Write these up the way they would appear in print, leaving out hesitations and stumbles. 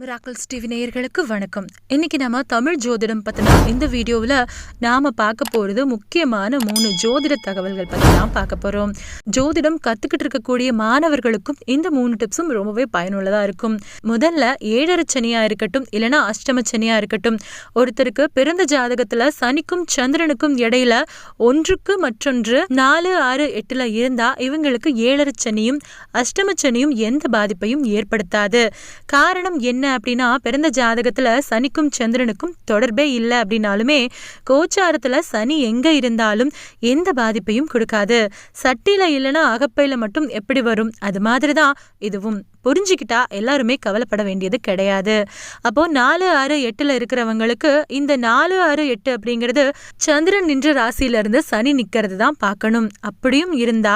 Miracles TV நேயர்களுக்கு வணக்கம். இன்னைக்கு நம்ம தமிழ் ஜோதிடம் பத்தின இந்த வீடியோவில் நாம பார்க்க போறது முக்கியமான 3 ஜோதிட தகவல்கள் பத்தி தான் பார்க்க போறோம். ஜோதிடம் கத்துக்கிட்டு இருக்கக்கூடிய மாணவர்களுக்கும் இந்த 3 டிப்ஸும் ரொம்பவே பயனுள்ளதா இருக்கும். முதல்ல 7 சனியா இருக்கட்டும், இல்லைன்னா அஷ்டம சனியா இருக்கட்டும், ஒருத்தருக்கு பிறந்த ஜாதகத்துல சனிக்கும் சந்திரனுக்கும் இடையில ஒன்றுக்கு மற்றொன்று 4, 6, 8ல இருந்தா இவங்களுக்கு 7 சனியும் அஷ்டம சனியும் எந்த பாதிப்பையும் ஏற்படுத்தாது. காரணம் என்ன அப்படின்னா, பிறந்த ஜாதகத்துல சனிக்கும் சந்திரனுக்கும் தொடர்பே இல்லை அப்படின்னாலுமே கோச்சாரத்துல சனி எங்க இருந்தாலும் எந்த பாதிப்பையும் கொடுக்காது. சட்டியில இல்லைன்னா அகப்பையில மட்டும் எப்படி வரும், அது மாதிரிதான் இதுவும். புரிஞ்சுக்கிட்டா எல்லாருமே கவலைப்பட வேண்டியது கிடையாது. அப்போ 4, 6, 8ல இருக்கிறவங்களுக்கு இந்த 4, 6, 8 அப்படிங்கிறது சந்திரன் நின்ற ராசியில இருந்து சனி நிக்கிறது தான் பார்க்கணும். அப்படியும் இருந்தா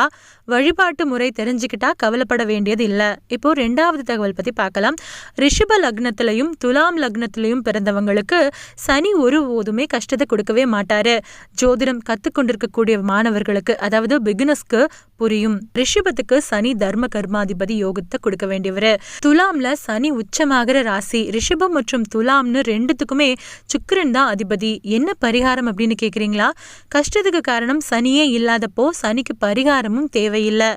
வழிபாட்டு முறை தெரிஞ்சுக்கிட்டா கவலைப்பட வேண்டியது இல்லை. இப்போ 2வது தகவல் பத்தி பார்க்கலாம். ரிஷப லக்னத்திலையும் துலாம் லக்னத்திலையும் பிறந்தவங்களுக்கு சனி ஒருபோதுமே கஷ்டத்தை கொடுக்கவே மாட்டாரு. ஜோதிடம் கத்துக்கொண்டிருக்கக்கூடிய மாணவர்களுக்கு, அதாவது பிகினர்ஸ்க்கு புரியும். ரிஷபத்துக்கு சனி தர்ம கர்மாதிபதி யோகத்தை கொடுக்க வேண்டியவர். துலாம்ல சனி உச்சமாகிற ராசி. ரிஷபம் மற்றும் துலாம்னு 2த்துக்குமே சுக்கிரன் தான் அதிபதி. என்ன பரிகாரம் அப்படின்னு கேக்குறீங்களா? கஷ்டத்துக்கு காரணம் சனியே இல்லாதப்போ சனிக்கு பரிகாரமும் தேவையில்லை.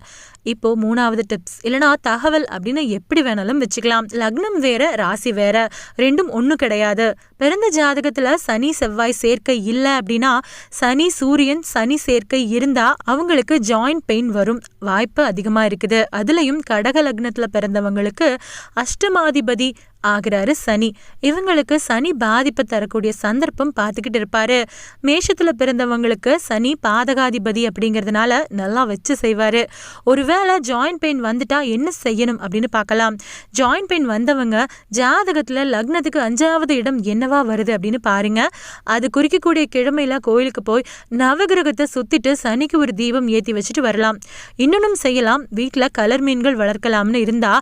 இப்போ 3வது டிப்ஸ், இல்லைனா தகவல் அப்படின்னு எப்படி வேணாலும் வச்சுக்கலாம். லக்னம் வேற, ராசி வேற, ரெண்டும் ஒண்ணு கிடையாது. பிறந்த ஜாதகத்துல சனி செவ்வாய் சேர்க்கை இல்லை அப்படின்னா, சனி சூரியன் சனி சேர்க்கை இருந்தா அவங்களுக்கு ஜாயிண்ட் பெயின் வரும் வாய்ப்பு அதிகமா இருக்குது. அதுலயும் கடக லக்னத்துல பிறந்தவங்களுக்கு அஷ்டமாதிபதி ஆகிறாரு சனி. இவங்களுக்கு சனி பாதிப்பை தரக்கூடிய சந்தர்ப்பம் பார்த்துக்கிட்டு இருப்பாரு. மேஷத்துல பிறந்தவங்களுக்கு சனி பாதகாதிபதி அப்படிங்கிறதுனால நல்லா வச்சு செய்வாரு. ஒருவேளை ஜாயிண்ட் பெயின் வந்துட்டா என்ன செய்யணும் அப்படின்னு பார்க்கலாம். ஜாயிண்ட் பெயின் வந்தவங்க ஜாதகத்துல லக்னத்துக்கு 5வது இடம் என்னவா வருது அப்படின்னு பாருங்க. அது குறிக்கக்கூடிய கிழமையில கோயிலுக்கு போய் நவகிரகத்தை சுத்திட்டு சனிக்கு ஒரு தீபம் ஏற்றி வச்சுட்டு வரலாம். இன்னொன்னும் செய்யலாம். வீட்டுல கலர் மீன்கள் வளர்க்கலாம்னு இருந்தா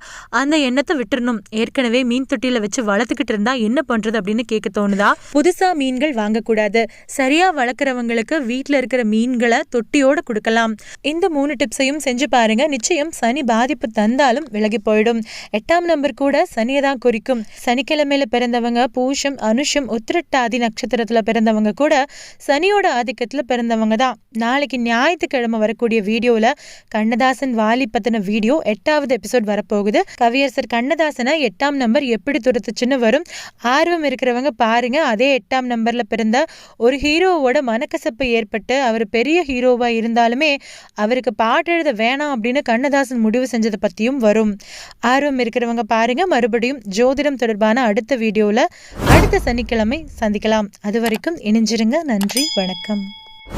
அந்த எண்ணத்தை விட்டுறணும். ஏற்கனவே மீன் தொட்டியில வச்சு வளர்த்துக்கிட்டு இருந்தா என்ன பண்றது அப்படின்னு கேட்க தோணுதா? புதுசா மீன்கள் வாங்கக்கூடாது. சரியா வளர்க்குறவங்களுக்கு வீட்டுல இருக்கிற மீன்களை தொட்டியோட கொடுக்கலாம். இந்த 3 டிப்ஸையும் செஞ்சு பாருங்க. நிச்சயம் சனி பாதிப்பு தந்தாலும் விலகி போயிடும். 8ஆம் நம்பர் கூட சனியை தான் குறிக்கும். சனிக்கிழமையில பிறந்தவங்க, பூஷம், அனுஷம், உத்திரட்டாதி நட்சத்திரத்துல பிறந்தவங்க கூட சனியோட ஆதிக்கத்துல பிறந்தவங்க தான். நாளைக்கு ஞாயிற்றுக்கிழமை வரக்கூடிய வீடியோல கண்ணதாசன் வாலி பத்தின வீடியோ 8வது எபிசோட் வரப்போகுது. கவியரசர் கண்ணதாசனை 8ஆம் நம்பர் எப்படி துரத்துச்சுன்னு வரும். ஆர்வம் இருக்கிறவங்க பாருங்க. அதே 8ஆம் நம்பர்ல பிறந்த ஒரு ஹீரோவோட மனக்கசப்பு ஏற்பட்டு அவர் பெரிய ஹீரோவா இருந்தாலுமே அவருக்கு பாட்டு எழுத வேணாம் அப்படின்னு கண்ணதாசன் முடிவு செஞ்சதை பத்தியும் வரும். ஆர்வம் இருக்கிறவங்க பாருங்க. மறுபடியும் ஜோதிடம் தொடர்பான அடுத்த வீடியோல அடுத்த சனிக்கிழமை சந்திக்கலாம். அது வரைக்கும் இணைஞ்சிருங்க. நன்றி, வணக்கம்.